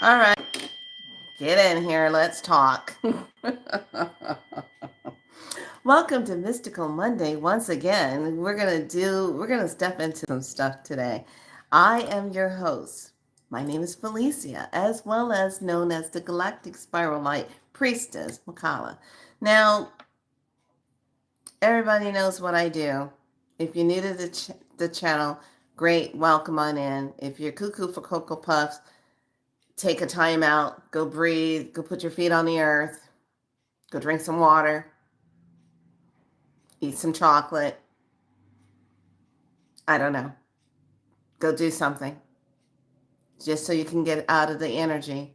All right, get in here. Let's talk. Welcome to Mystical Monday once again. We're going to step into some stuff today. I am your host. My name is Felicia, as well as known as the Galactic Spiral Light Priestess, Makala. Now, everybody knows what I do. If you're new to the channel, great, welcome on in. If you're cuckoo for Cocoa Puffs, take a time out, go breathe, go put your feet on the earth, go drink some water, eat some chocolate. I don't know. Go do something just so you can get out of the energy.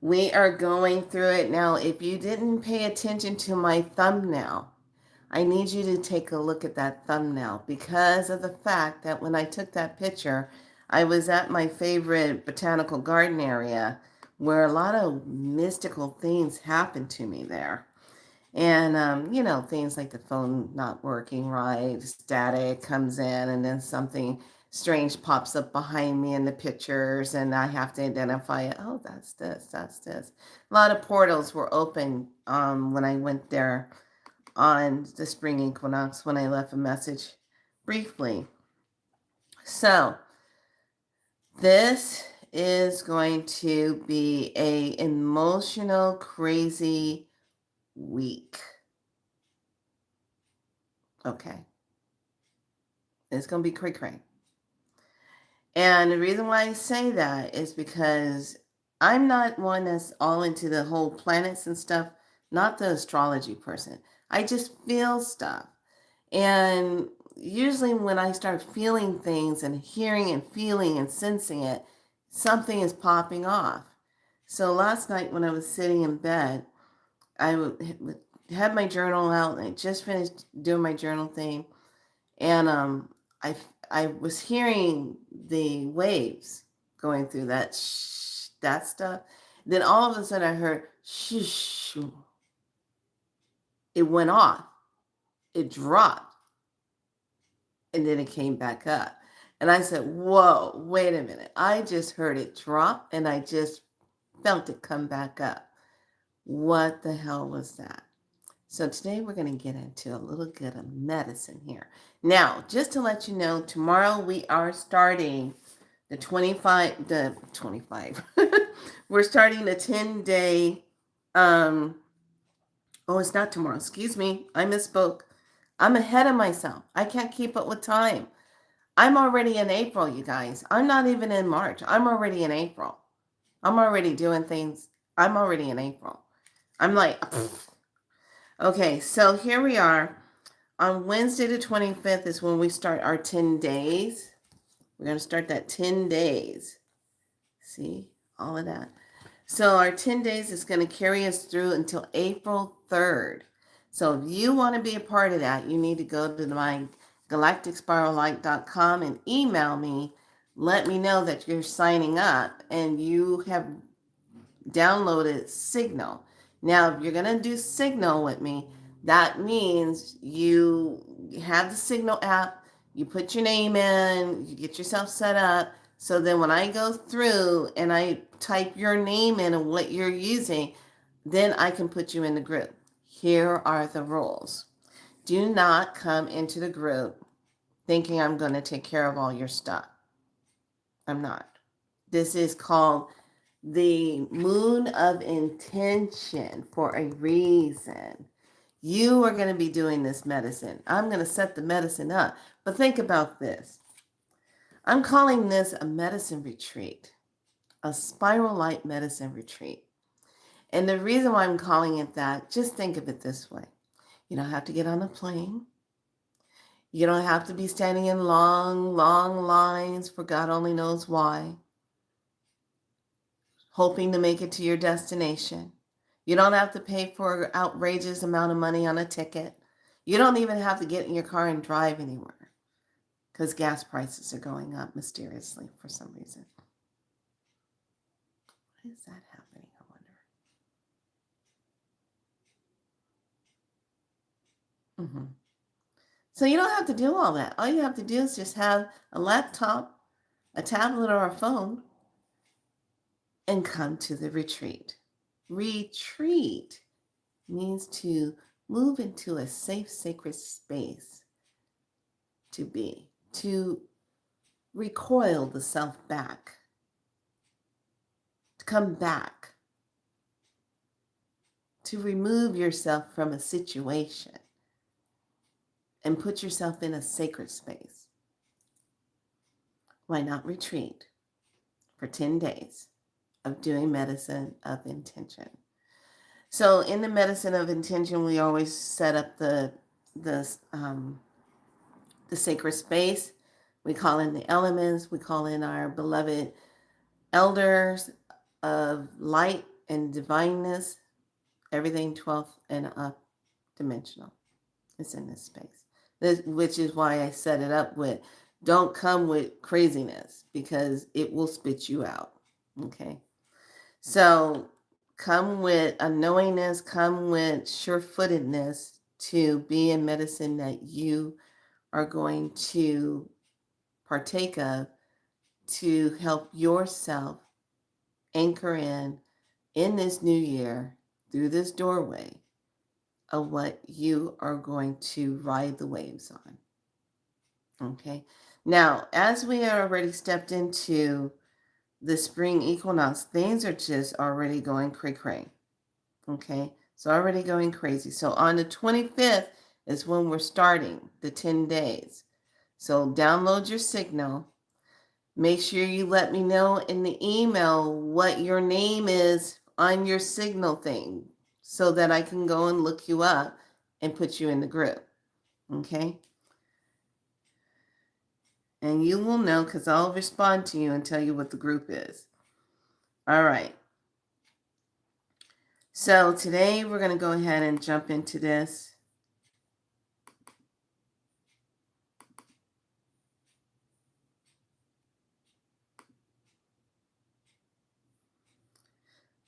We are going through it now. If you didn't pay attention to my thumbnail, I need you to take a look at that thumbnail because of the fact that when I took that picture, I was at my favorite botanical garden area where a lot of mystical things happened to me there. And, things like the phone not working right, static comes in, and then something strange pops up behind me in the pictures, and I have to identify it. Oh, that's this, that's this. A lot of portals were open when I went there on the spring equinox when I left a message briefly. So, this is going to be a emotional, crazy week. Okay. It's going to be cray-cray. And the reason why I say that is because I'm not one that's all into the whole planets and stuff, not the astrology person. I just feel stuff. And usually when I start feeling things and hearing and feeling and sensing it, something is popping off. So last night when I was sitting in bed, I had my journal out and I just finished doing my journal thing. And I I was hearing the waves going through that stuff. Then all of a sudden I heard shh. It went off. It dropped, and then it came back up. And I said, "Whoa, wait a minute! I just heard it drop, and I just felt it come back up. What the hell was that?" So today we're going to get into a little bit of medicine here. Now, just to let you know, tomorrow we are starting the 25. We're starting the 10-day, it's not tomorrow. Excuse me. I misspoke. I'm ahead of myself. I can't keep up with time. I'm already in April, you guys. I'm not even in March. I'm already in April. I'm already doing things. I'm already in April. I'm like, okay, so here we are. On Wednesday the 25th is when we start our 10 days. We're going to start that 10 days. See, all of that. So our 10 days is going to carry us through until April 3rd. So if you want to be a part of that, you need to go to my galacticspirallight.com and email me. Let me know that you're signing up and you have downloaded Signal. Now, if you're going to do Signal with me, that means you have the Signal app, you put your name in, you get yourself set up. So then when I go through and I type your name in and what you're using, then I can put you in the group. Here are the rules. Do not come into the group thinking I'm going to take care of all your stuff. I'm not. This is called the moon of intention for a reason. You are going to be doing this medicine. I'm going to set the medicine up. But think about this. I'm calling this a medicine retreat, a spiral light medicine retreat. And the reason why I'm calling it that, just think of it this way. You don't have to get on a plane. You don't have to be standing in long, long lines for God only knows why, hoping to make it to your destination. You don't have to pay for an outrageous amount of money on a ticket. You don't even have to get in your car and drive anywhere because gas prices are going up mysteriously for some reason. Why is that happening, I wonder? So you don't have to do all that. All you have to do is just have a laptop, a tablet, or a phone, and come to the retreat. Retreat means to move into a safe, sacred space to be, to recoil the self back, to come back, to remove yourself from a situation and put yourself in a sacred space. Why not retreat for 10 days of doing medicine of intention? So in the medicine of intention, we always set up the sacred space. We call in the elements. We call in our beloved elders of light and divineness. Everything 12th and up dimensional is in this space. Which is why I set it up with, don't come with craziness because it will spit you out. Okay. So come with a knowingness, come with sure-footedness to be in medicine that you are going to partake of to help yourself anchor in this new year through this doorway of what you are going to ride the waves on. Okay. Now, as we are already stepped into the spring equinox, things are just already going cray-cray. Okay. So already going crazy. So on the 25th is when we're starting the 10 days. So download your signal. Make sure you let me know in the email what your name is on your signal thing so that I can go and look you up and put you in the group. Okay? And you will know because I'll respond to you and tell you what the group is. All right. So today we're going to go ahead and jump into this.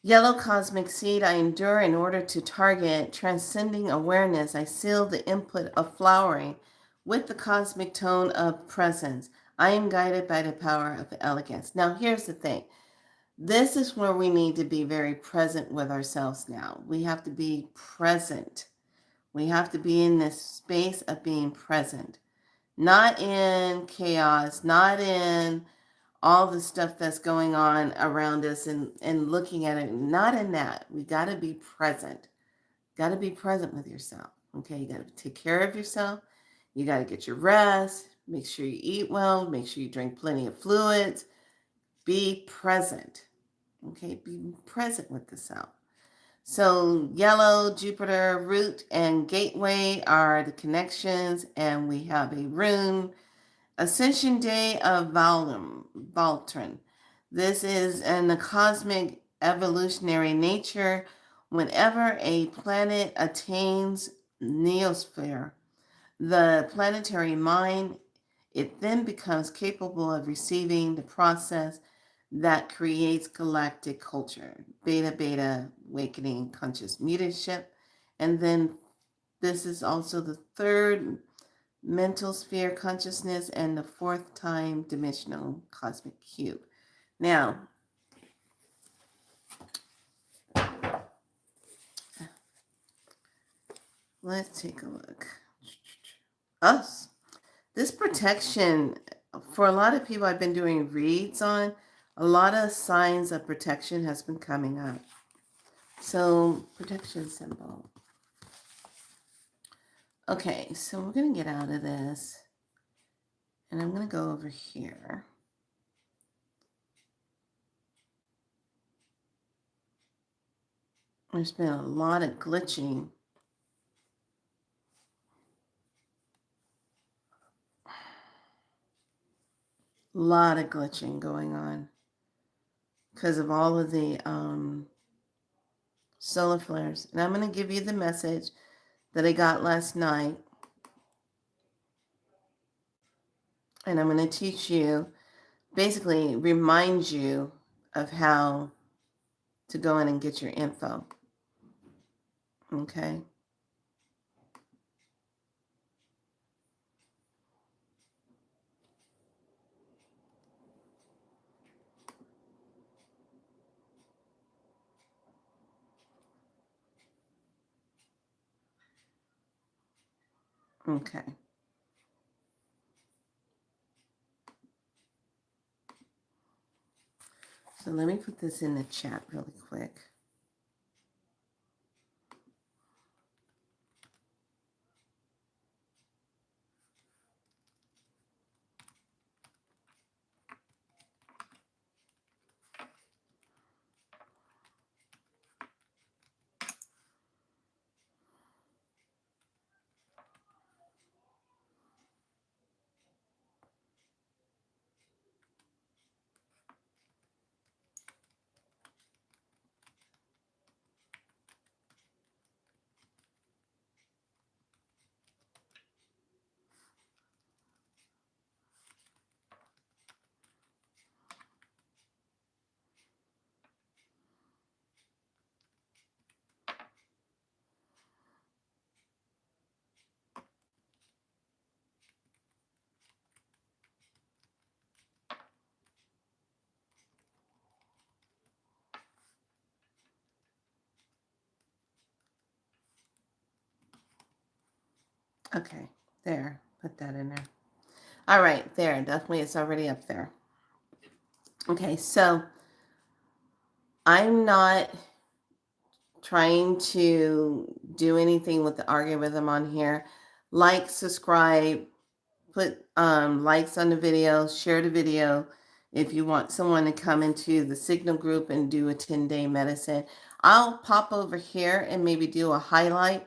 Yellow cosmic seed, I endure in order to target transcending awareness. I seal the input of flowering with the cosmic tone of presence. I am guided by the power of elegance. Now, here's the thing. This is where we need to be very present with ourselves now. We have to be present. We have to be in this space of being present, not in chaos, not in all the stuff that's going on around us and looking at it. Not in that. We got to be present. Got to be present with yourself. Okay, you got to take care of yourself. You got to get your rest. Make sure you eat well. Make sure you drink plenty of fluids. Be present. Okay, be present with the self. So yellow, Jupiter, root, and gateway are the connections, and we have a rune. Ascension Day of Voltron. This is in the cosmic evolutionary nature. Whenever a planet attains neosphere, the planetary mind, it then becomes capable of receiving the process that creates galactic culture, beta awakening conscious mediumship. And then this is also the third mental sphere consciousness and the fourth time dimensional cosmic cube. Now, let's take a look. Us. This protection, for a lot of people I've been doing reads on, a lot of signs of protection has been coming up. So, protection symbol. Okay, so we're going to get out of this. And I'm going to go over here. There's been a lot of glitching. A lot of glitching going on because of all of the solar flares. And I'm going to give you the message that I got last night. And I'm going to teach you, basically remind you of how to go in and get your info. Okay? Okay. So let me put this in the chat really quick. Okay, there. Put that in there. All right, there. Definitely, it's already up there. Okay, so I'm not trying to do anything with the algorithm on here. Like, subscribe, put likes on the video, share the video. If you want someone to come into the Signal group and do a 10-day medicine, I'll pop over here and maybe do a highlight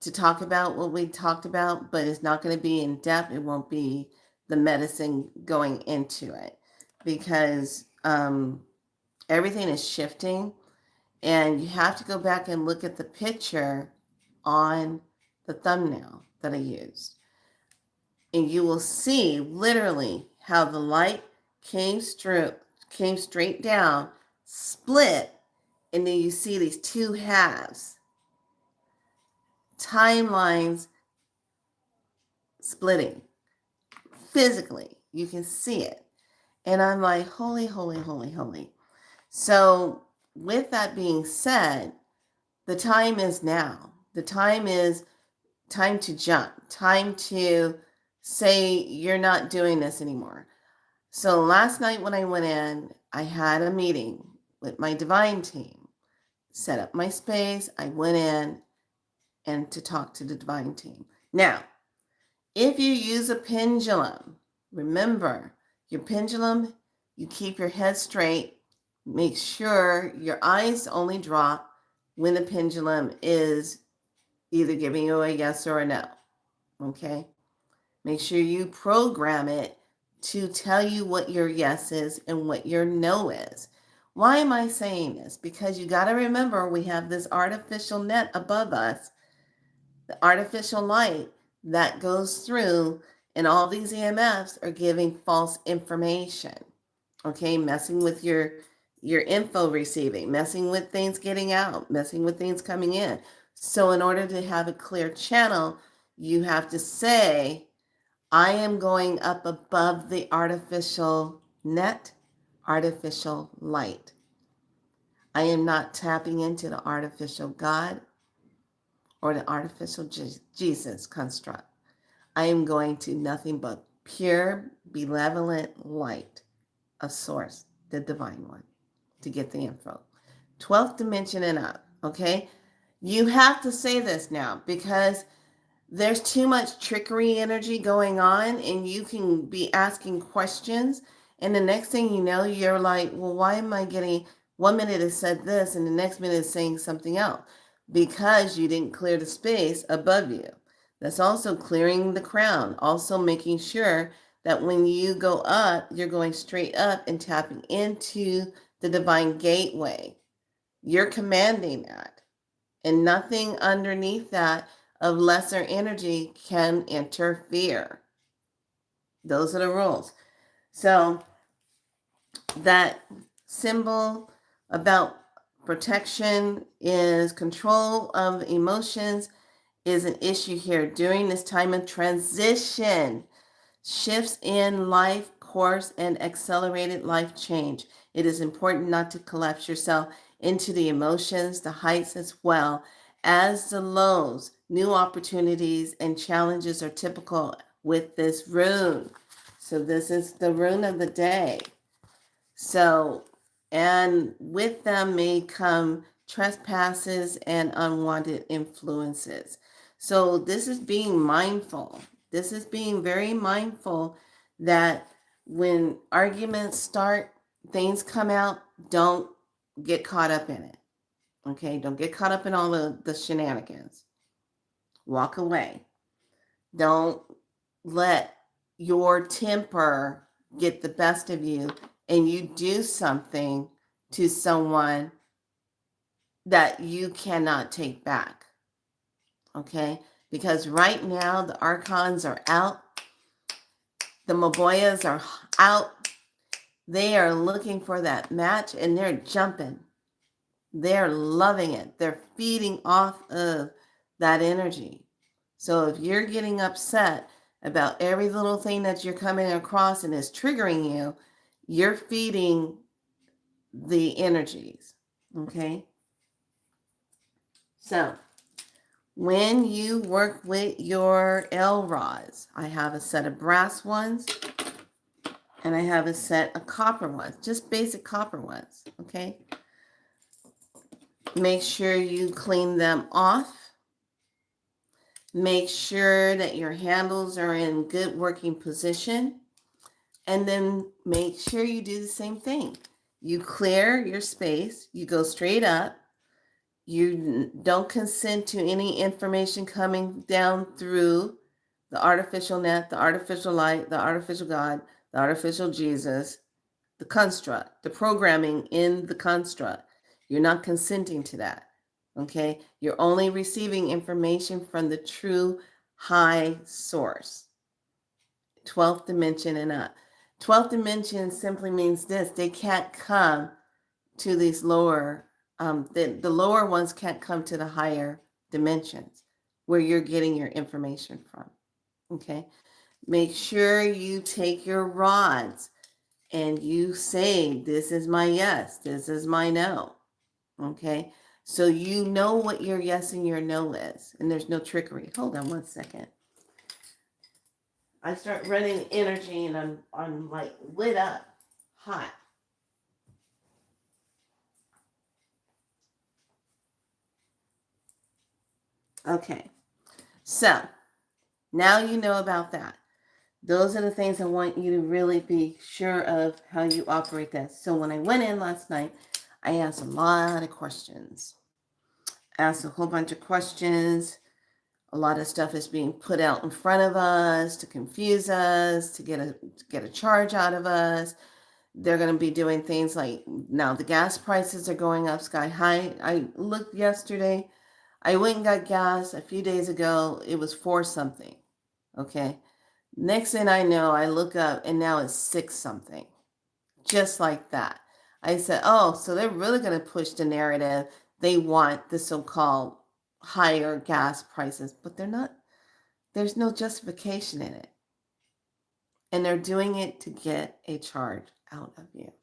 to talk about what we talked about, but it's not going to be in depth. It won't be the medicine going into it because everything is shifting, and you have to go back and look at the picture on the thumbnail that I used. And you will see literally how the light came straight down, split, and then you see these two halves, timelines splitting. Physically, you can see it. And I'm like, holy, holy, holy, holy. So with that being said, the time is now. The time is time to jump, time to say you're not doing this anymore. So last night when I went in, I had a meeting with my divine team, set up my space. I went in and to talk to the divine team. Now, if you use a pendulum, remember your pendulum, you keep your head straight. Make sure your eyes only drop when the pendulum is either giving you a yes or a no. Okay? Make sure you program it to tell you what your yes is and what your no is. Why am I saying this? Because you got to remember we have this artificial net above us, the artificial light that goes through, and all these EMFs are giving false information. Okay, messing with your info receiving, messing with things getting out, messing with things coming in. So in order to have a clear channel, you have to say, I am going up above the artificial net, artificial light. I am not tapping into the artificial God or the artificial Jesus construct. I am going to nothing but pure, benevolent light of source, the divine one, to get the info. 12th dimension and up, okay? You have to say this now because there's too much trickery energy going on, and you can be asking questions, and the next thing you know, you're like, well, why am I getting, 1 minute it said this and the next minute it's saying something else? Because you didn't clear the space above you. That's also clearing the crown, also making sure that when you go up, you're going straight up and tapping into the divine gateway. You're commanding that, and nothing underneath that of lesser energy can interfere. Those are the rules. So that symbol about protection is control of emotions is an issue here during this time of transition, shifts in life course and accelerated life change. It is important not to collapse yourself into the emotions, the heights as well as the lows. New opportunities and challenges are typical with this rune. So this is the rune of the day. So, and with them may come trespasses and unwanted influences. So this is being mindful. This is being very mindful that when arguments start, things come out, don't get caught up in it. Okay, don't get caught up in all the shenanigans. Walk away. Don't let your temper get the best of you and you do something to someone that you cannot take back. Okay? Because right now the archons are out, the Maboyas are out. They are looking for that match and they're jumping. They're loving it. They're feeding off of that energy. So if you're getting upset about every little thing that you're coming across and is triggering you, you're feeding the energies. Okay? So when you work with your L rods, I have a set of brass ones and I have a set of copper ones, just basic copper ones. Okay? Make sure you clean them off. Make sure that your handles are in good working position. And then make sure you do the same thing. You clear your space. You go straight up. You don't consent to any information coming down through the artificial net, the artificial light, the artificial God, the artificial Jesus, the construct, the programming in the construct. You're not consenting to that. Okay? You're only receiving information from the true high source, 12th dimension and up. 12th dimension simply means this: they can't come to these lower, the lower ones can't come to the higher dimensions where you're getting your information from. Okay? Make sure you take your rods and you say, this is my yes, this is my no. Okay? So you know what your yes and your no is, and there's no trickery. Hold on one second. I start running energy and I'm like lit up, hot. Okay, so now you know about that. Those are the things I want you to really be sure of how you operate that. So when I went in last night, I asked a lot of questions. Asked a whole bunch of questions. A lot of stuff is being put out in front of us to confuse us, to get a charge out of us. They're going to be doing things like, now the gas prices are going up sky high. I looked yesterday. I went and got gas a few days ago. It was 4 something. Okay. Next thing I know, I look up and now it's 6 something. Just like that. I said, oh, so they're really going to push the narrative. They want the so-called higher gas prices, but they're not. There's no justification in it. And they're doing it to get a charge out of you.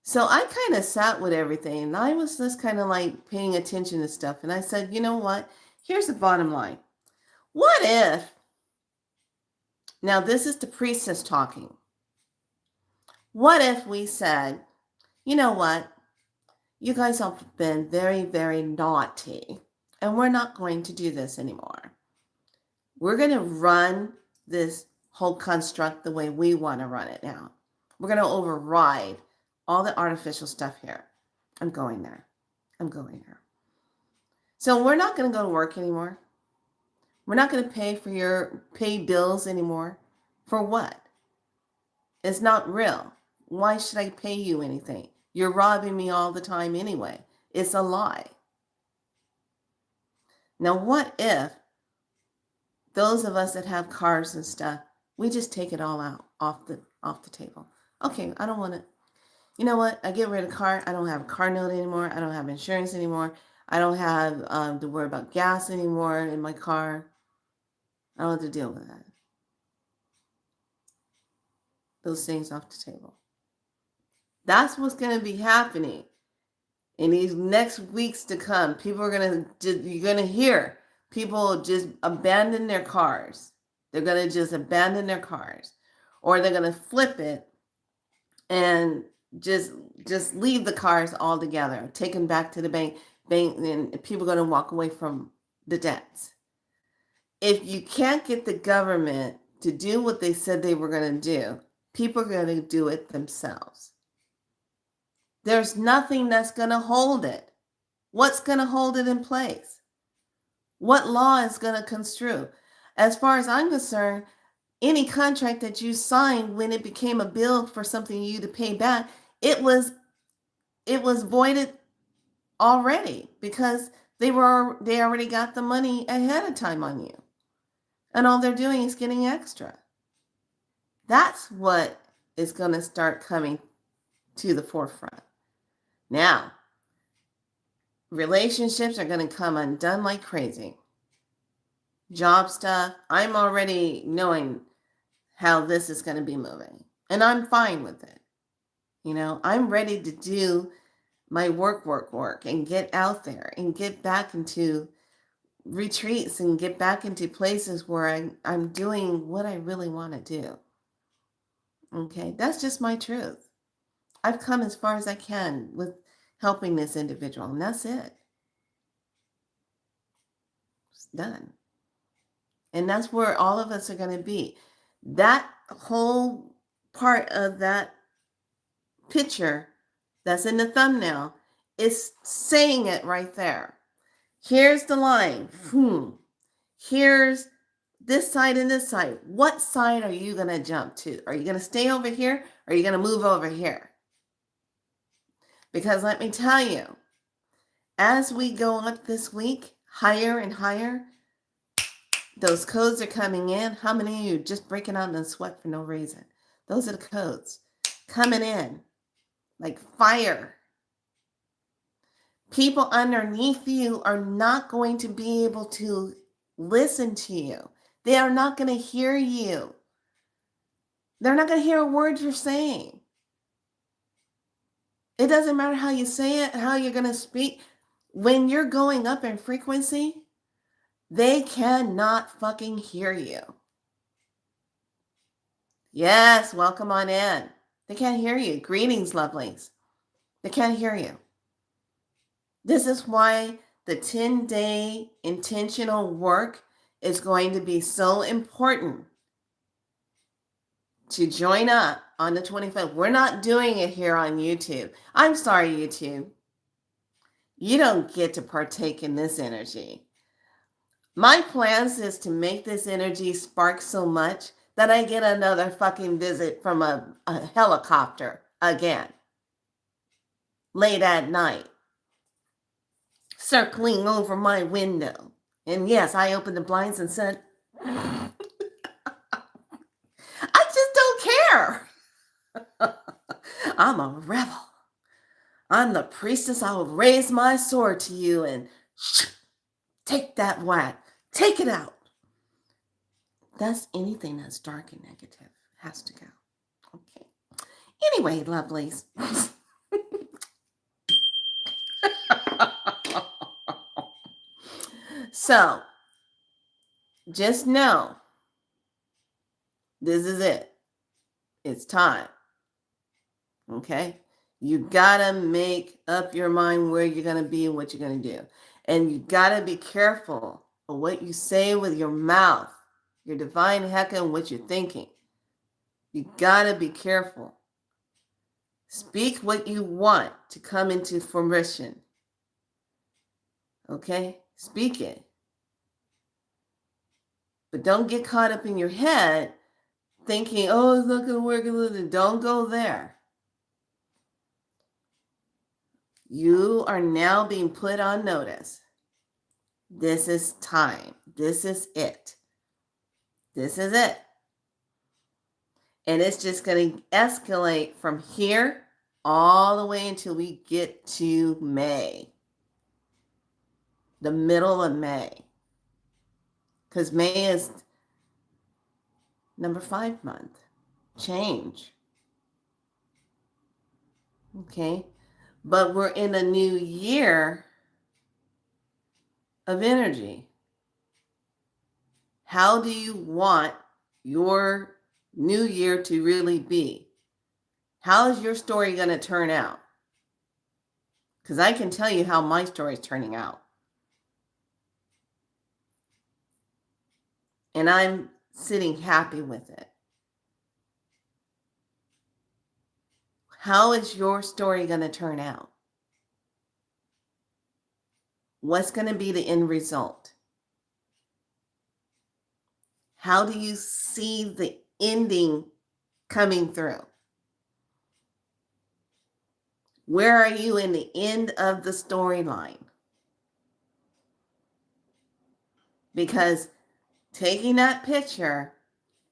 So I kind of sat with everything and I was just kind of like paying attention to stuff. And I said, you know what? Here's the bottom line. What if, now this is the priestess talking. What if we said, you know what? You guys have been very, very naughty and we're not going to do this anymore. We're going to run this whole construct the way we want to run it now. We're going to override all the artificial stuff here. I'm going there. I'm going there. So we're not going to go to work anymore. We're not going to pay bills anymore. For what? It's not real. Why should I pay you anything? You're robbing me all the time anyway. It's a lie. Now, what if those of us that have cars and stuff, we just take it all out off the table? Okay, I don't want to. You know what? I get rid of the car. I don't have a car note anymore. I don't have insurance anymore. I don't have to worry about gas anymore in my car. I don't have to deal with that. Those things off the table. That's what's going to be happening in these next weeks to come. You're going to hear People just abandon their cars. They're going to just abandon their cars, or they're going to flip it and just leave the cars altogether, take them back to the bank, and people are going to walk away from the debts. If you can't get the government to do what they said they were going to do, people are going to do it themselves. There's nothing that's going to hold it. What's going to hold it in place? What law is going to construe? As far as I'm concerned, any contract that you signed when it became a bill for something you to pay back, it was voided already, because they already got the money ahead of time on you. And all they're doing is getting extra. That's what is going to start coming to the forefront. Now, relationships are going to come undone like crazy. Job stuff, I'm already knowing how this is going to be moving. And I'm fine with it. I'm ready to do my work and get out there and get back into retreats and get back into places where I'm doing what I really want to do. Okay, that's just my truth. I've come as far as I can with helping this individual, and that's it. It's done. And that's where all of us are going to be. That whole part of that picture that's in the thumbnail is saying it right there. Here's the line. Here's this side and this side. What side are you going to jump to? Are you going to stay over here, or are you going to move over here? Because let me tell you, as we go up this week, higher and higher, those codes are coming in. How many of you just breaking out in a sweat for no reason? Those are the codes coming in like fire. People underneath you are not going to be able to listen to you. They are not going to hear you. They're not going to hear a word you're saying. It doesn't matter how you say it, how you're going to speak. When you're going up in frequency, they cannot fucking hear you. Yes, welcome on in. They can't hear you. Greetings, lovelies. They can't hear you. This is why the 10-day intentional work is going to be so important to join up on the 25th. We're not doing it here on YouTube. I'm sorry, YouTube. You don't get to partake in this energy. My plans is to make this energy spark so much that I get another fucking visit from a helicopter again. Late at night. Circling over my window. And yes, I opened the blinds and said, I just don't care. I'm a rebel. I'm the priestess. I will raise my sword to you and take that whack. Take it out. That's anything that's dark and negative has to go. Okay. Anyway, lovelies. So, just know, this is it. It's time. Okay? You gotta make up your mind where you're gonna be and what you're gonna do. And you gotta be careful of what you say with your mouth, your divine hecka, and what you're thinking. You gotta be careful. Speak what you want to come into fruition. Okay? Speak it. But don't get caught up in your head thinking, oh, it's not going to work. Don't go there. You are now being put on notice. This is time. This is it. This is it. And it's just going to escalate from here all the way until we get to May. The middle of May. Because May is number 5 month. Change. Okay? But we're in a new year of energy. How do you want your new year to really be? How is your story going to turn out? Because I can tell you how my story is turning out. And I'm sitting happy with it. How is your story going to turn out? What's going to be the end result? How do you see the ending coming through? Where are you in the end of the storyline? Because taking that picture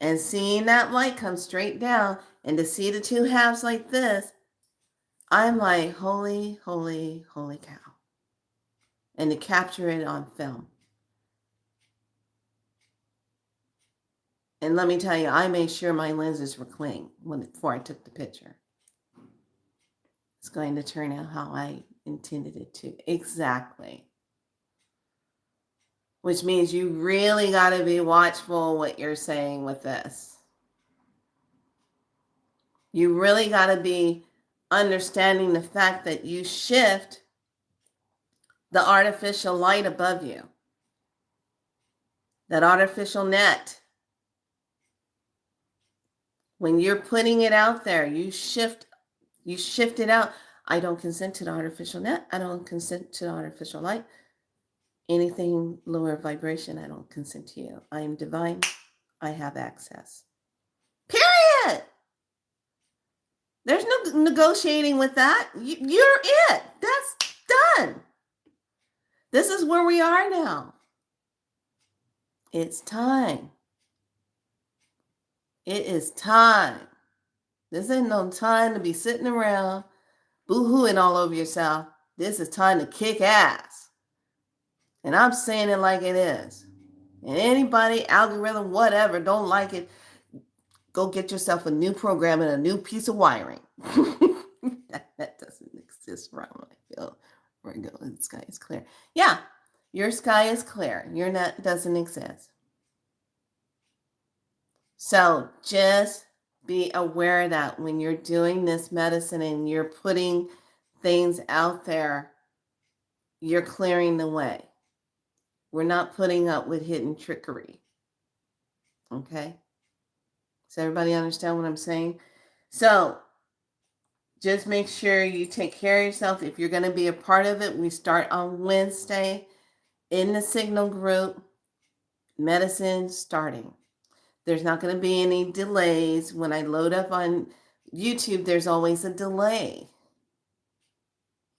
and seeing that light come straight down and to see the two halves like this, I'm like, holy, holy, holy cow. And to capture it on film. And let me tell you, I made sure my lenses were clean before I took the picture. It's going to turn out how I intended it to. Exactly. Which means you really got to be watchful what you're saying with this. You really got to be understanding the fact that you shift the artificial light above you. That artificial net. When you're putting it out there, you shift it out. I don't consent to the artificial net. I don't consent to the artificial light. Anything lower vibration, I don't consent to you. I am divine. I have access. Period. There's no negotiating with that. You're it. That's done. This is where we are now. It's time. It is time. This ain't no time to be sitting around boo-hooing all over yourself. This is time to kick ass. And I'm saying it like it is. And anybody, algorithm, whatever, don't like it, go get yourself a new program and a new piece of wiring. that doesn't exist around I feel. Virgo, the sky is clear. Yeah, your sky is clear. Your net doesn't exist. So just be aware that when you're doing this medicine and you're putting things out there, you're clearing the way. We're not putting up with hidden trickery. Okay? Does everybody understand what I'm saying? So just make sure you take care of yourself. If you're going to be a part of it, we start on Wednesday in the Signal group. Medicine starting. There's not going to be any delays. When I load up on YouTube, there's always a delay.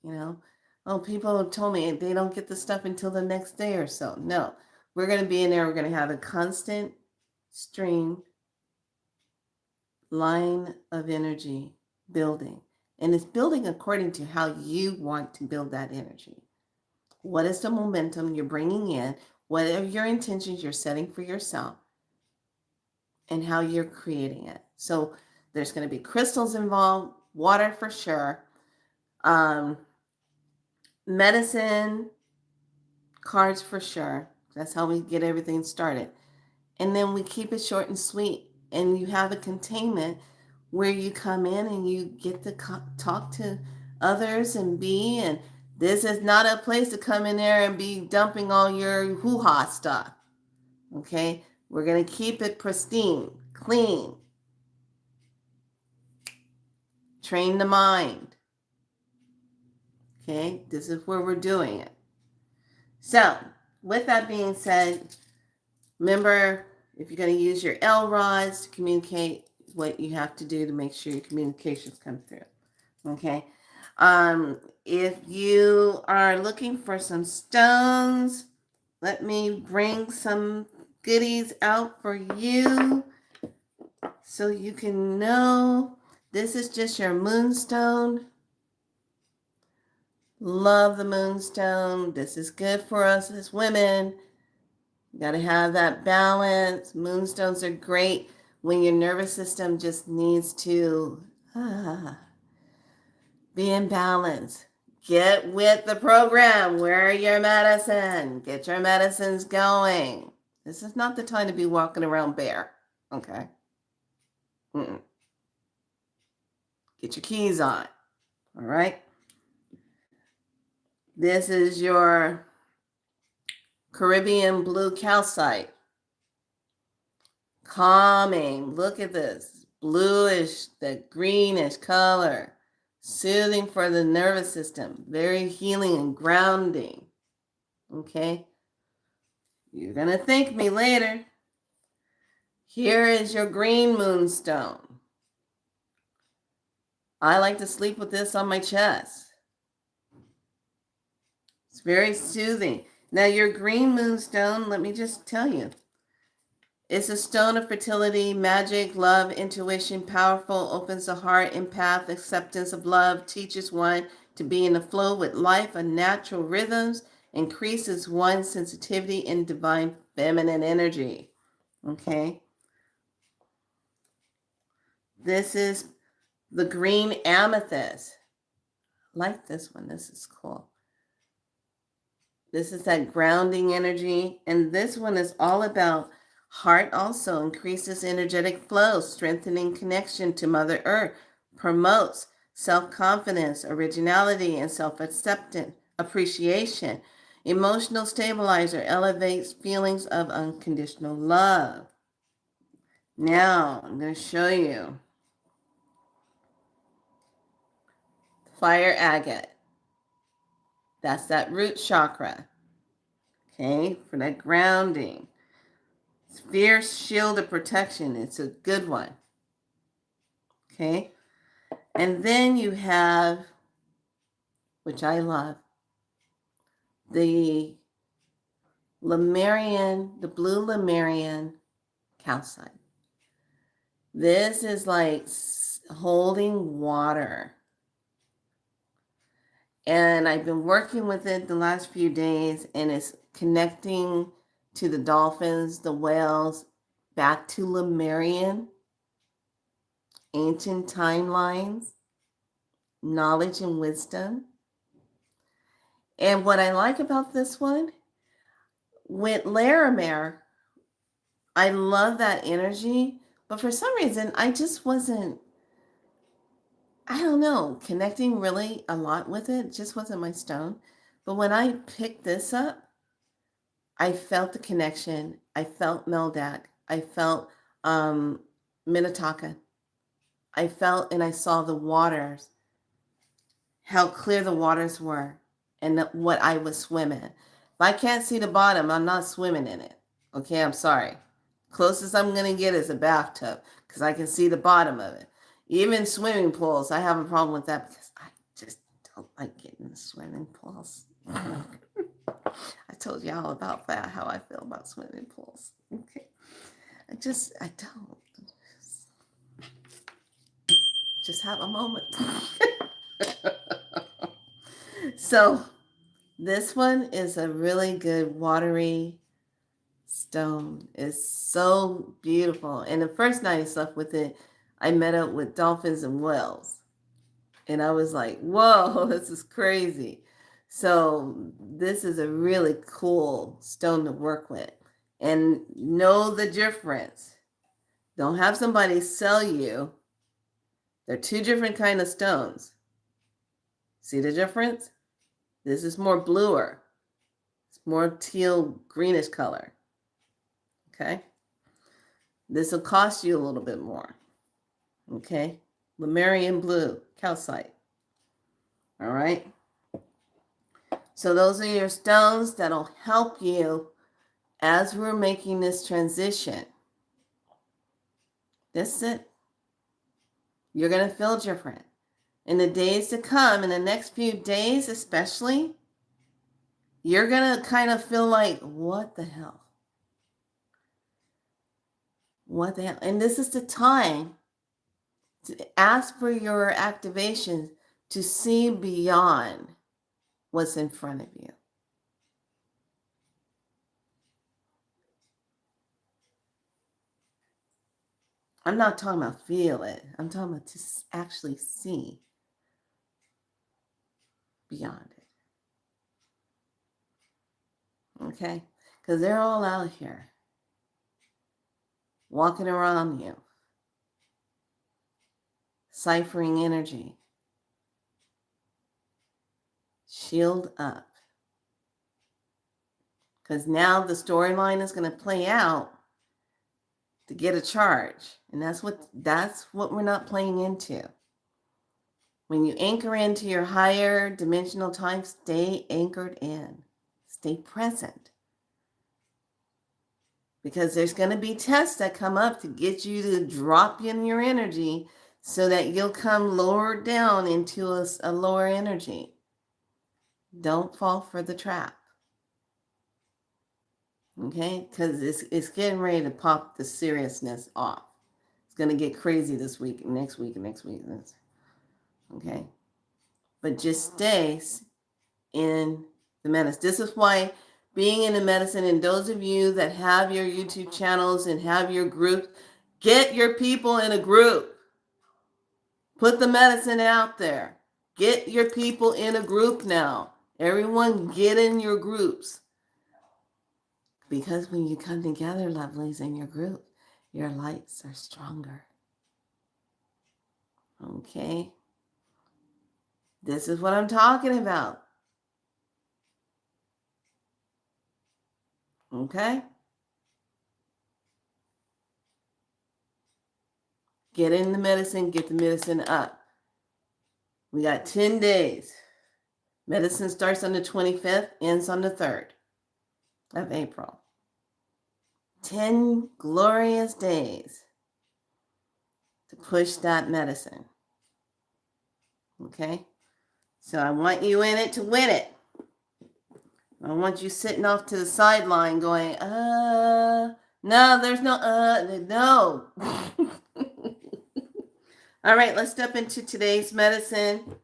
You know, oh, people have told me they don't get the stuff until the next day or so. No, we're going to be in there. We're going to have a constant stream line of energy building. And it's building according to how you want to build that energy. What is the momentum you're bringing in? What are your intentions you're setting for yourself? And how you're creating it. So there's going to be crystals involved, water for sure, medicine, cards for sure. That's how we get everything started. And then we keep it short and sweet. And you have a containment where you come in and you get to talk to others and be. And this is not a place to come in there and be dumping all your hoo-ha stuff. Okay? We're going to keep it pristine, clean. Train the mind. Okay, this is where we're doing it. So, with that being said, remember, if you're going to use your L rods to communicate, what you have to do to make sure your communications come through. Okay. If you are looking for some stones, let me bring some goodies out for you so you can know. This is just your moonstone. Love the moonstone. This is good for us as women. You got to have that balance. Moonstones are great when your nervous system just needs to be in balance. Get with the program. Wear your medicine. Get your medicines going. This is not the time to be walking around bare. Okay. Mm-mm. Get your keys on. All right. This is your Caribbean blue calcite. Calming. Look at this. Bluish, the greenish color. Soothing for the nervous system. Very healing and grounding. Okay. You're going to thank me later. Here is your green moonstone. I like to sleep with this on my chest. It's very soothing. Now, your green moonstone, let me just tell you, it's a stone of fertility, magic, love, intuition, powerful, opens the heart, empath, acceptance of love, teaches one to be in the flow with life and natural rhythms, increases one's sensitivity in divine feminine energy. Okay? This is the green amethyst. I like this one. This is cool. This is that grounding energy. And this one is all about heart also, increases energetic flow, strengthening connection to Mother Earth, promotes self-confidence, originality, and self-acceptance, appreciation. Emotional stabilizer, elevates feelings of unconditional love. Now, I'm going to show you fire agate. That's that root chakra. Okay, for that grounding. Fierce shield of protection. It's a good one. Okay. And then you have, which I love, the Lemurian, the blue Lemurian calcite. This is like holding water. And I've been working with it the last few days, and it's connecting to the dolphins, the whales, back to Lemurian, ancient timelines, knowledge and wisdom. And what I like about this one, with Larimar, I love that energy, but for some reason, I just wasn't, I don't know, connecting really a lot with it. It just wasn't my stone. But when I picked this up, I felt the connection. I felt Meldak. I felt Minnetonka. I felt and I saw the waters, how clear the waters were, and what I was swimming. If I can't see the bottom, I'm not swimming in it. Okay, I'm sorry. Closest I'm going to get is a bathtub because I can see the bottom of it. Even swimming pools, I have a problem with that because I just don't like getting in swimming pools. I told you all about that, how I feel about swimming pools. Okay. I don't. Just have a moment. So this one is a really good watery stone. It's so beautiful. And the first night I slept with it, I met up with dolphins and whales. And I was like, whoa, this is crazy. So this is a really cool stone to work with. And know the difference. Don't have somebody sell you. They're two different kind of stones. See the difference? This is more bluer. It's more teal greenish color. Okay? This will cost you a little bit more. Okay? Lemurian blue, calcite. All right? So those are your stones that'll help you as we're making this transition. That's it. You're going to feel different. In the days to come, in the next few days especially, you're going to kind of feel like, what the hell? What the hell? And this is the time to ask for your activations to see beyond what's in front of you. I'm not talking about feel it. I'm talking about to actually see beyond it. Okay? Because they're all out here. walking around you, ciphering energy. Shield up. Because now the storyline is going to play out to get a charge. And that's what we're not playing into. When you anchor into your higher dimensional time, stay anchored in. Stay present. Because there's going to be tests that come up to get you to drop in your energy so that you'll come lower down into a lower energy. Don't fall for the trap. Okay? Because it's getting ready to pop the seriousness off. It's going to get crazy this week, and next week, and next week. Okay? But just stay in the medicine. This is why being in the medicine, and those of you that have your YouTube channels and have your groups, get your people in a group. Put the medicine out there. Get your people in a group now. Everyone get in your groups. Because when you come together, lovelies, in your group, your lights are stronger. Okay? This is what I'm talking about. Okay? Get in the medicine, get the medicine up. We got 10 days. Medicine starts on the 25th, ends on the 3rd of April. 10 glorious days to push that medicine. Okay? So I want you in it to win it. I want you sitting off to the sideline going, no, there's no. All right, let's step into today's medicine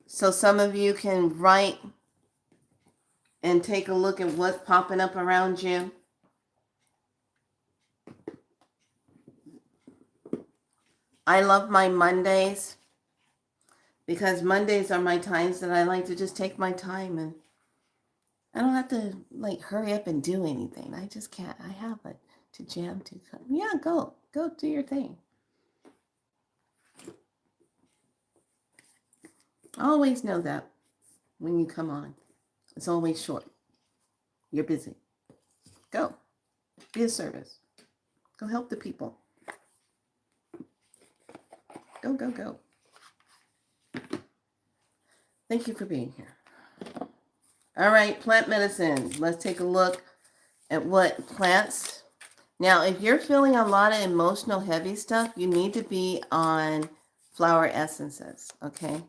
so some of you can write and take a look at what's popping up around you. I love my Mondays because Mondays are my times that I like to just take my time, and I don't have to hurry up and do anything. I just can't. I have it to jam to. Yeah, go do your thing. Always know that when you come on, it's always short. You're busy. Go. Be of service. Go help the people. Go. Thank you for being here. All right, plant medicine. Let's take a look at what plants. Now, if you're feeling a lot of emotional heavy stuff, you need to be on flower essences, okay?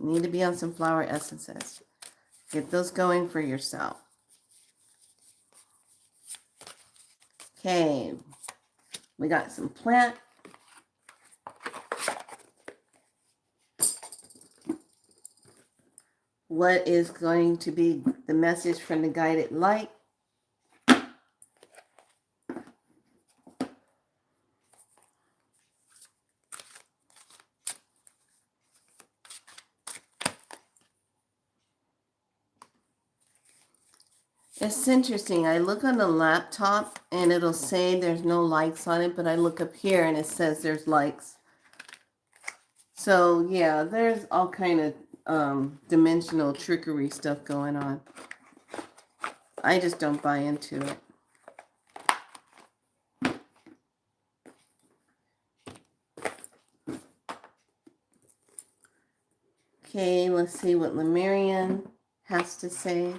You need to be on some flower essences. Get those going for yourself. Okay, we got some plant. What is going to be the message from the guided light? It's interesting. I look on the laptop and it'll say there's no likes on it, but I look up here and it says there's likes. So yeah, there's all kind of dimensional trickery stuff going on. I just don't buy into it. Okay, let's see what Lemurian has to say.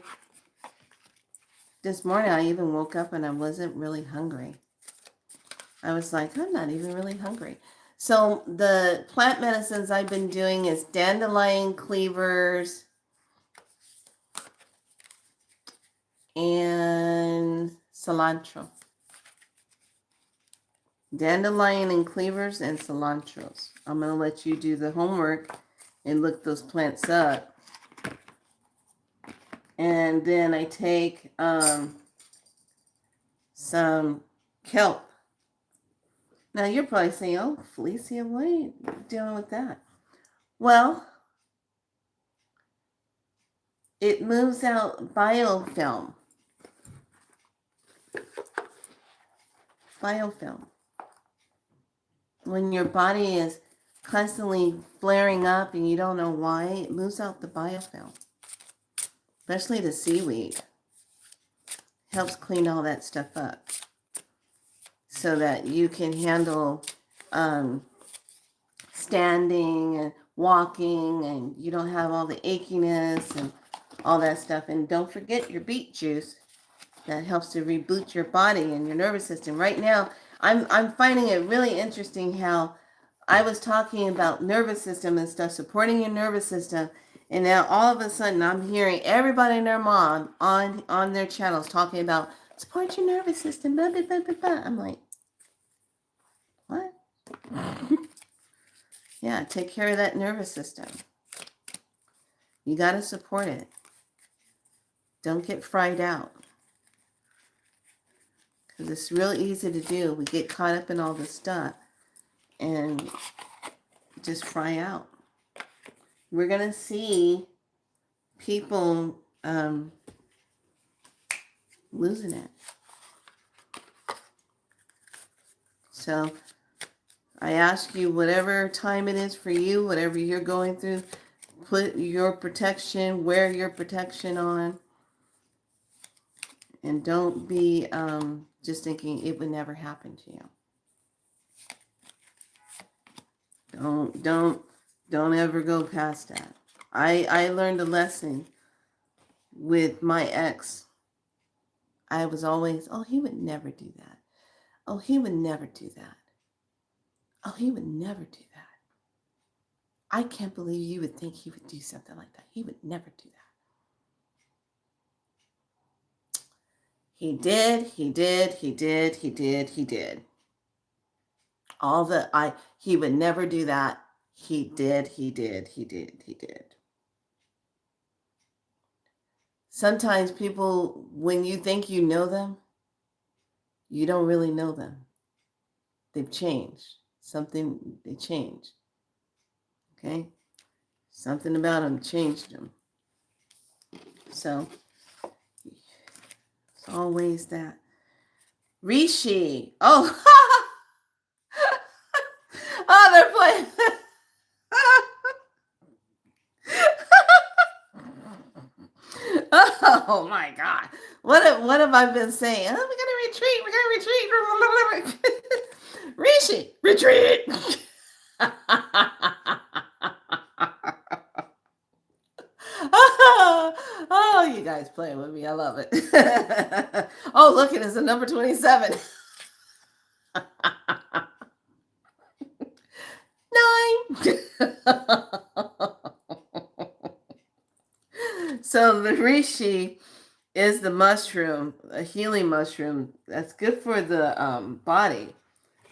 This morning I even woke up and I wasn't really hungry. I was like, I'm not even really hungry. So the plant medicines I've been doing is dandelion cleavers and cilantro. Dandelion and cleavers and cilantros. I'm going to let you do the homework and look those plants up. And then I take some kelp. Now you're probably saying, oh, Felicia, what are you doing with that? Well, it moves out biofilm. biofilm. When your body is constantly flaring up and you don't know why, it moves out the biofilm. Especially the seaweed. Helps clean all that stuff up so that you can handle standing and walking, and you don't have all the achiness and all that stuff. And don't forget your beet juice. That helps to reboot your body and your nervous system. Right now, I'm finding it really interesting how I was talking about nervous system and stuff, supporting your nervous system, and now all of a sudden I'm hearing everybody and their mom on their channels talking about support your nervous system. Blah, blah, blah, blah, blah. I'm like, what? Yeah, take care of that nervous system. You got to support it. Don't get fried out. Because it's real easy to do. We get caught up in all this stuff and just fry out. We're going to see people losing it. So I ask you, whatever time it is for you, whatever you're going through, put your protection, wear your protection on. And don't be just thinking it would never happen to you. Don't ever go past that. I learned a lesson with my ex. I was always, oh, he would never do that. Oh, he would never do that. Oh, he would never do that. I can't believe you would think he would do something like that. He would never do that. He did. He would never do that. He did. Sometimes people, when you think you know them, you don't really know them. They've changed. They changed. Okay? Something about them changed them. So, it's always that. Rishi. Oh, oh, they're playing. Oh my God. What have I been saying? Oh, we're gonna retreat. Rishi, retreat. Oh, you guys playing with me. I love it. Oh, look, it is a number 27. 9. So the reishi is the mushroom, a healing mushroom that's good for the body,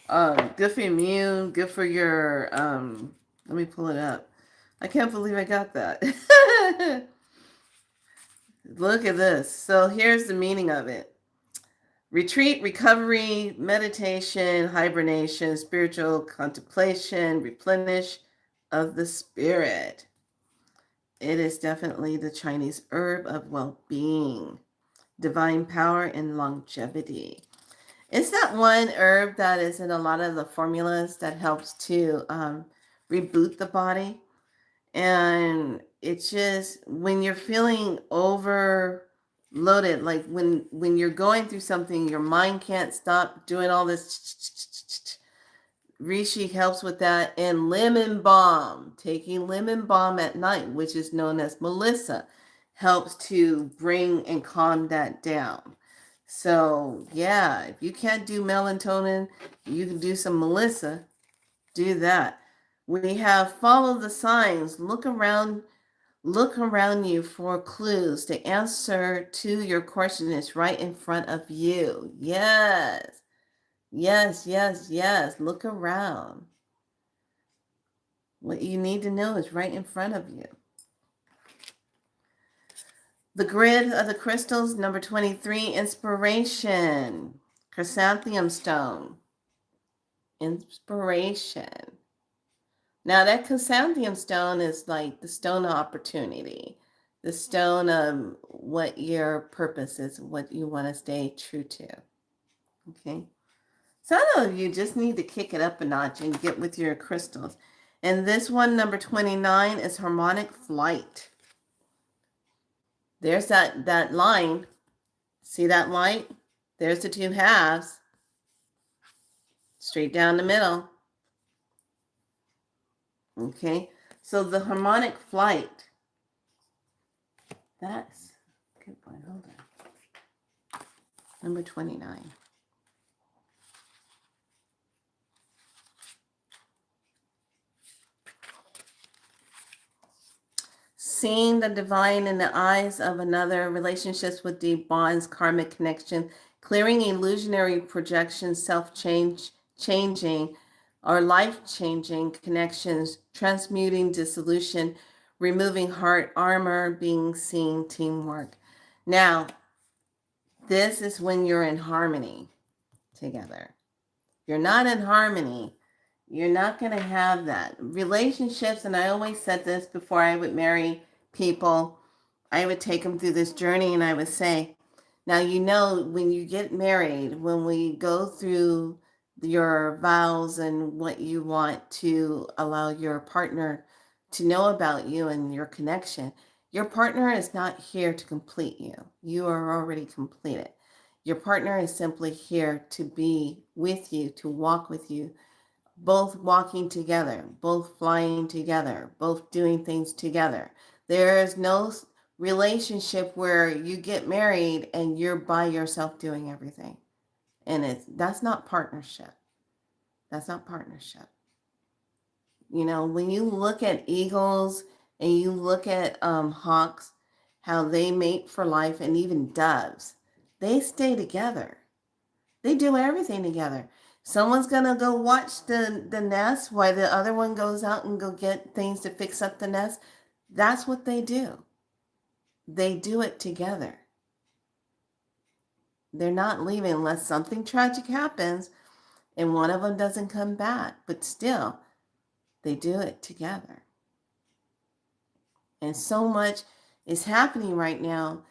good for immune, good for your. Let me pull it up. I can't believe I got that. Look at this. So here's the meaning of it. Retreat, recovery, meditation, hibernation, spiritual contemplation, replenish of the spirit. It is definitely the Chinese herb of well-being, divine power, and longevity. It's that one herb that is in a lot of the formulas that helps to reboot the body. And it's just when you're feeling overloaded, like when you're going through something, your mind can't stop doing all this. Reishi helps with that. And lemon balm, taking lemon balm at night, which is known as Melissa, helps to bring and calm that down. So yeah, if you can't do melatonin, you can do some Melissa. Do that. We have follow the signs. Look around you for clues. The answer to your question is right in front of you. Yes. Look around. What you need to know is right in front of you. The grid of the crystals, number 23, inspiration. Chrysanthemum stone. Inspiration. Now that chrysanthemum stone is like the stone of opportunity. The stone of what your purpose is, what you want to stay true to. Okay? Some of you just need to kick it up a notch and get with your crystals. And this one, number 29, is harmonic flight. There's that line. See that light? There's the two halves. Straight down the middle. Okay, so the harmonic flight. That's good point. Hold on. Number 29. Seeing the divine in the eyes of another, relationships with deep bonds, karmic connection, clearing illusionary projections, changing or life-changing connections, transmuting dissolution, removing heart armor, being seen, teamwork. Now, this is when you're in harmony together. If you're not in harmony, you're not going to have that. Relationships, and I always said this before I would marry people, I would take them through this journey and I would say, now, when you get married, when we go through your vows and what you want to allow your partner to know about you and your connection, your partner is not here to complete you. You are already completed. Your partner is simply here to be with you, to walk with you, both walking together, both flying together, both doing things together. There is no relationship where you get married and you're by yourself doing everything. And that's not partnership. That's not partnership. When you look at eagles and you look at hawks, how they mate for life, and even doves, they stay together. They do everything together. Someone's going to go watch the nest while the other one goes out and go get things to fix up the nest. That's what they do. They do it together. They're not leaving unless something tragic happens and one of them doesn't come back. But still, they do it together. And so much is happening right now.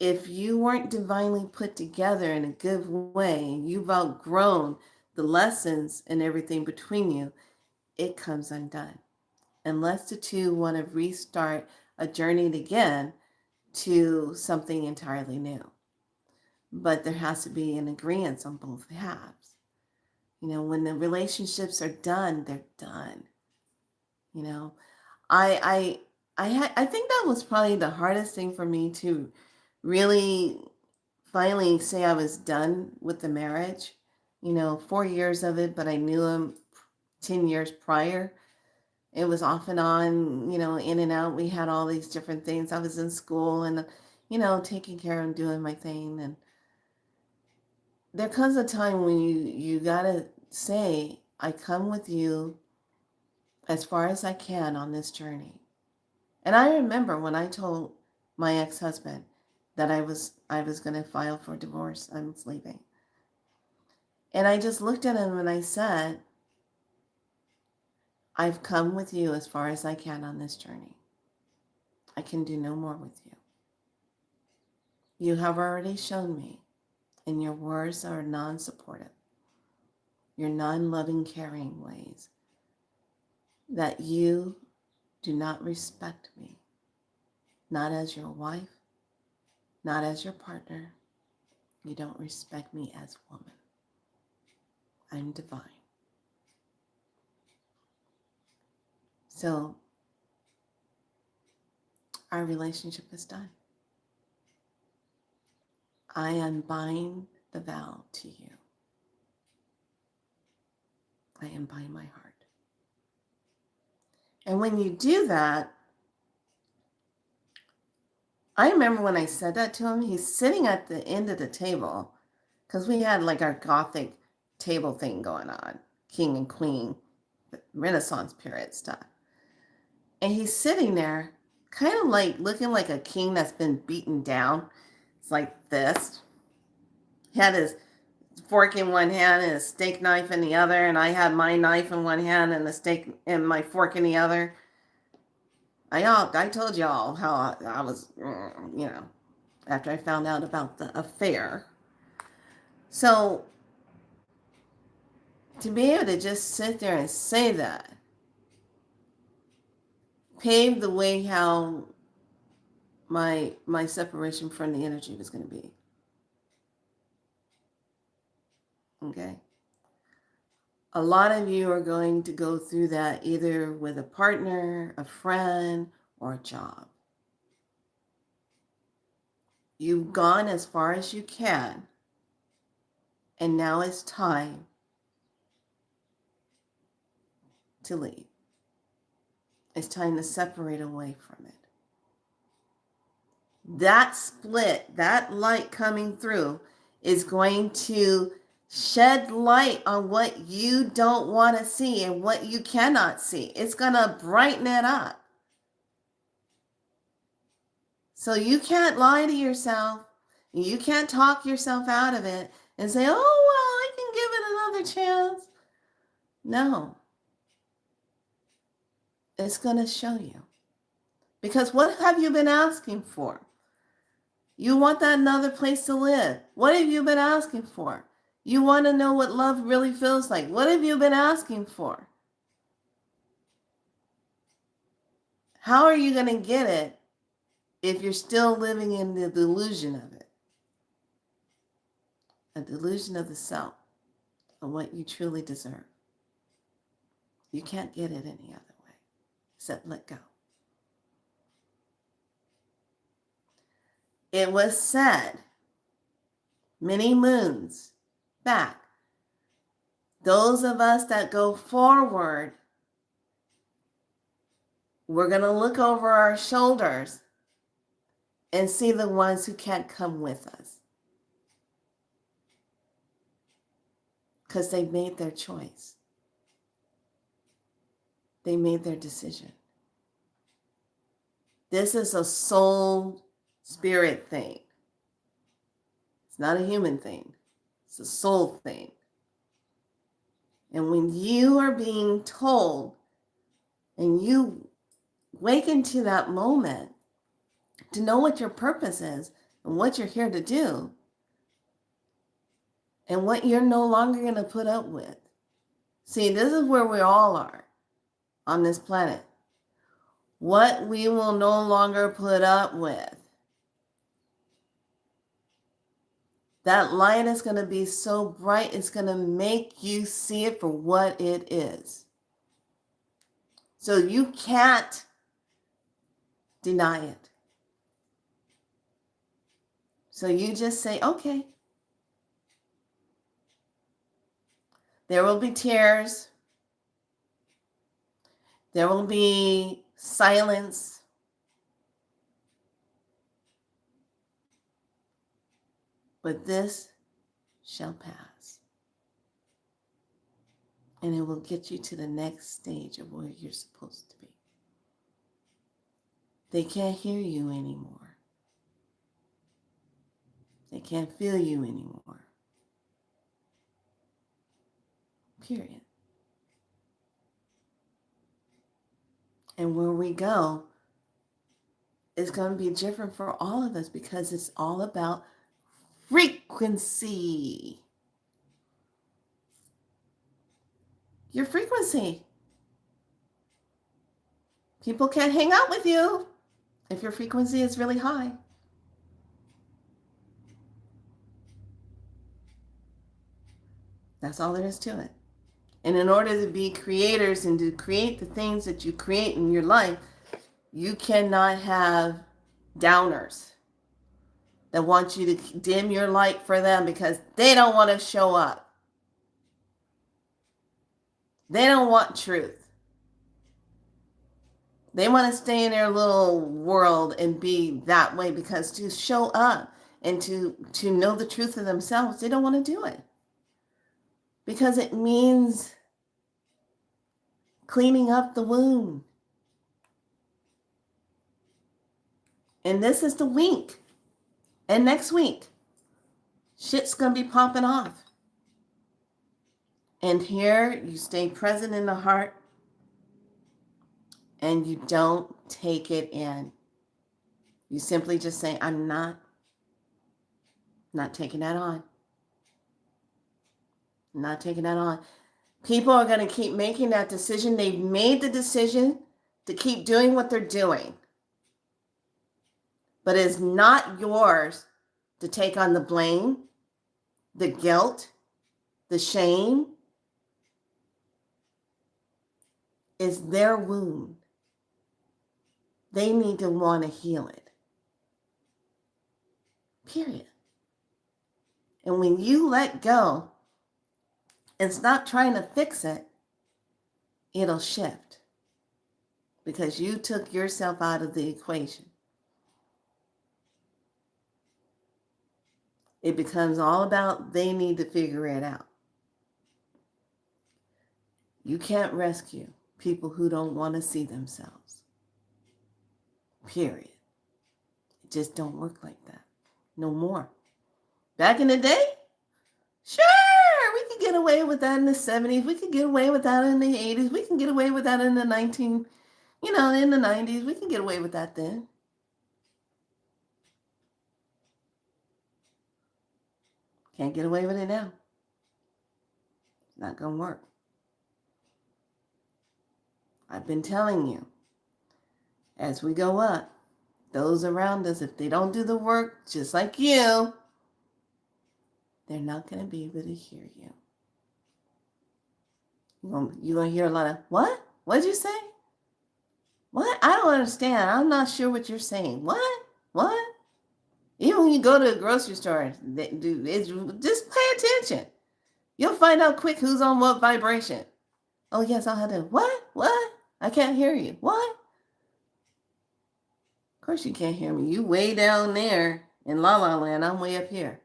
If you weren't divinely put together in a good way, you've outgrown the lessons and everything between you, it comes undone. Unless the two want to restart a journey again to something entirely new. But there has to be an agreement on both halves. When the relationships are done, they're done. I think that was probably the hardest thing for me to really finally say I was done with the marriage. 4 years of it, but I knew him 10 years prior. It was off and on, in and out. We had all these different things. I was in school and, taking care of and doing my thing. And there comes a time when you got to say, I come with you as far as I can on this journey. And I remember when I told my ex-husband that I was going to file for divorce, I was leaving. And I just looked at him and I said, I've come with you as far as I can on this journey. I can do no more with you. You have already shown me, and your words are non-supportive, your non-loving, caring ways, that you do not respect me, not as your wife, not as your partner. You don't respect me as woman. I'm divine. So our relationship is done. I unbind the vow to you. I unbind my heart. And when you do that, I remember when I said that to him, he's sitting at the end of the table, because we had like our Gothic table thing going on, king and queen, Renaissance period stuff. And he's sitting there kind of like looking like a king that's been beaten down. It's like this. He had his fork in one hand and a steak knife in the other, and I had my knife in one hand and the steak and my fork in the other. I told y'all how I was, after I found out about the affair. So to be able to just sit there and say that paved the way how my separation from the energy was going to be. Okay. A lot of you are going to go through that either with a partner, a friend, or a job. You've gone as far as you can, and now it's time to leave. It's time to separate away from it. That split, that light coming through is going to shed light on what you don't want to see and what you cannot see. It's going to brighten it up. So you can't lie to yourself. You can't talk yourself out of it and say, oh, well, I can give it another chance. No. It's going to show you. Because what have you been asking for? You want that another place to live. What have you been asking for? You want to know what love really feels like. What have you been asking for? How are you going to get it if you're still living in the delusion of it? A delusion of the self, of what you truly deserve. You can't get it any other way except let go. It was said many moons back, those of us that go forward, we're going to look over our shoulders and see the ones who can't come with us. Because they made their choice. They made their decision. This is a soul spirit thing. It's not a human thing. It's a soul thing. And when you are being told and you wake into that moment to know what your purpose is and what you're here to do and what you're no longer going to put up with. See, this is where we all are on this planet. What we will no longer put up with. That light is going to be so bright, it's going to make you see it for what it is. So you can't deny it. So you just say, okay. There will be tears. There will be silence. But this shall pass. And it will get you to the next stage of where you're supposed to be. They can't hear you anymore. They can't feel you anymore. Period. And where we go is going to be different for all of us because it's all about frequency. Your frequency. People can't hang out with you if your frequency is really high. That's all there is to it. And in order to be creators and to create the things that you create in your life, you cannot have downers that want you to dim your light for them because they don't want to show up. They don't want truth. They want to stay in their little world and be that way because to show up and to know the truth of themselves, they don't want to do it. Because it means cleaning up the wound. And this is the week. And next week, shit's going to be popping off. And here you stay present in the heart and you don't take it in. You simply just say, I'm not taking that on. Not taking that on. People are going to keep making that decision. They've made the decision to keep doing what they're doing. But it's not yours to take on the blame, the guilt, the shame. It's their wound. They need to want to heal it. Period. And when you let go and stop trying to fix it, it'll shift. Because you took yourself out of the equation. It becomes all about they need to figure it out. You can't rescue people who don't want to see themselves. Period. It just don't work like that. No more. Back in the day, sure, we could get away with that in the 70s. We could get away with that in the 80s. We can get away with that in the in the 90s. We can get away with that then. Can't get away with it now. It's not going to work. I've been telling you, as we go up, those around us, if they don't do the work just like you, they're not going to be able to hear you. You're going to hear a lot of, what? What'd you say? What? I don't understand. I'm not sure what you're saying. What? What? Even when you go to a grocery store, just pay attention. You'll find out quick who's on what vibration. Oh, yes, I'll have to, what? What? I can't hear you. What? Of course you can't hear me. You way down there in La La Land. I'm way up here.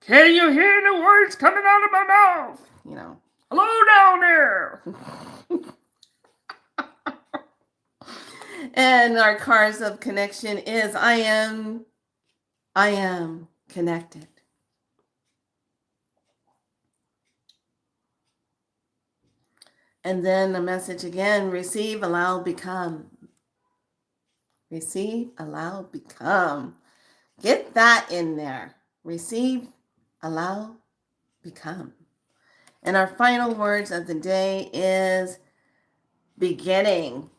Can you hear the words coming out of my mouth? Hello down there. And our cards of connection is I am connected. And then the message again, receive, allow, become. Receive, allow, become. Get that in there. Receive, allow, become. And our final words of the day is beginning.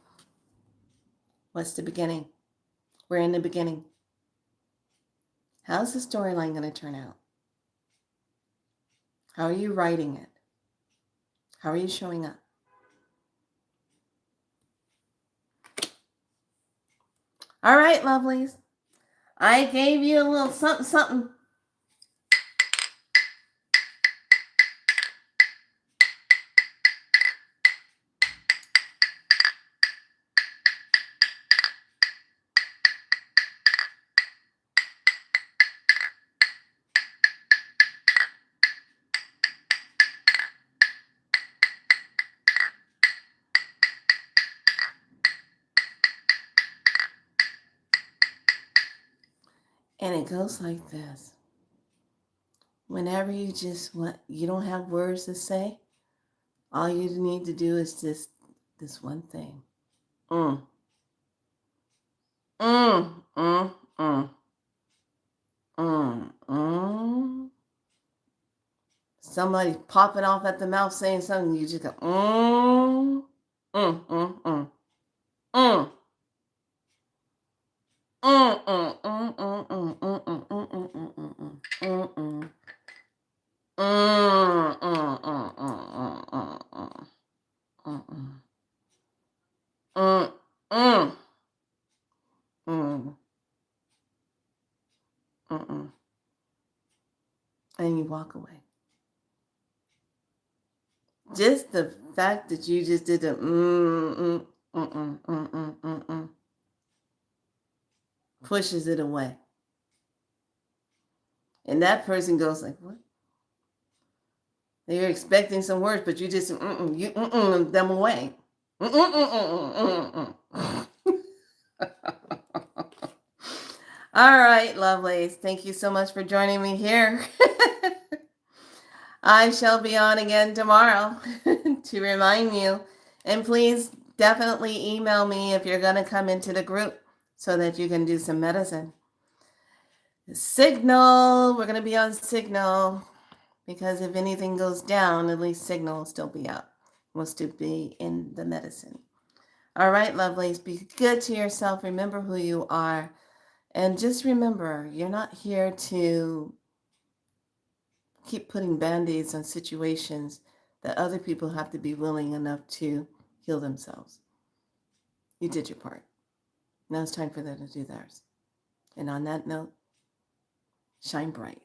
What's the beginning? We're in the beginning. How's the storyline going to turn out? How are you writing it? How are you showing up? All right, lovelies. I gave you a little something. And it goes like this. Whenever you you don't have words to say, all you need to do is just this one thing. Somebody popping off at the mouth saying something, you just go, and you walk away. Just the fact that you just did the pushes it away. And that person goes like, what? They're expecting some words, but you just them away. All right, lovelies. Thank you so much for joining me here. I shall be on again tomorrow to remind you. And please definitely email me if you're going to come into the group so that you can do some medicine. Signal. We're going to be on Signal. Because if anything goes down, at least signal will still be up. Will still be in the medicine. All right, lovelies, be good to yourself. Remember who you are. And just remember, you're not here to keep putting band-aids on situations that other people have to be willing enough to heal themselves. You did your part. Now it's time for them to do theirs. And on that note, shine bright.